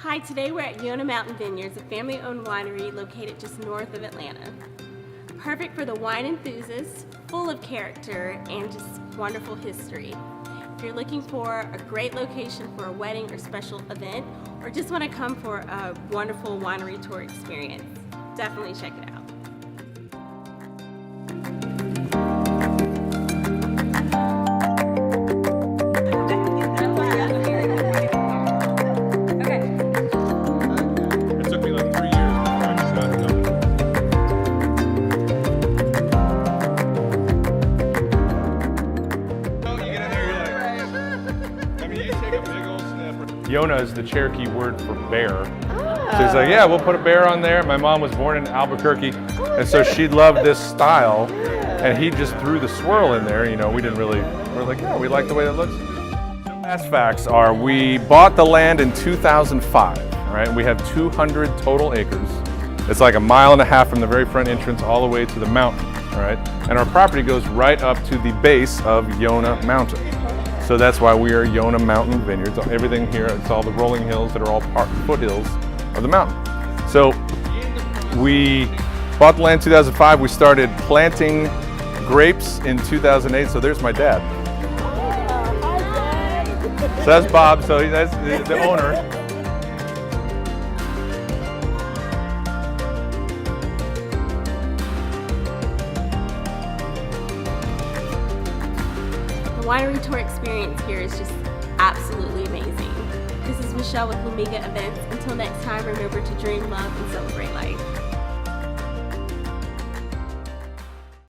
Hi, today we're at Yonah Mountain Vineyards, a family-owned winery located just north of Atlanta. Perfect for the wine enthusiast, full of character, and just wonderful history. If you're looking for a great location for a wedding or special event, or just want to come for a wonderful winery tour experience, definitely check it out. Yonah is the Cherokee word for bear. So he's like, yeah, we'll put a bear on there. My mom was born in Albuquerque, and so she loved this style, and he just threw the swirl in there. You know, we didn't really, we're like, yeah, we like the way that looks. Fast facts are, we bought the land in 2005, right? We have 200 total acres. It's like 1.5 miles from the very front entrance all the way to the mountain, right? And our property goes right up to the base of Yonah Mountain. So that's why we are Yonah Mountain Vineyards. Everything here, it's all the rolling hills that are all foothills of the mountain. So we bought the land in 2005. We started planting grapes in 2008. So there's my dad. So that's Bob. So that's the owner. The winery tour experience here is just absolutely amazing. This is Michelle with Lemiga Events. Until next time, remember to dream, love, and celebrate life.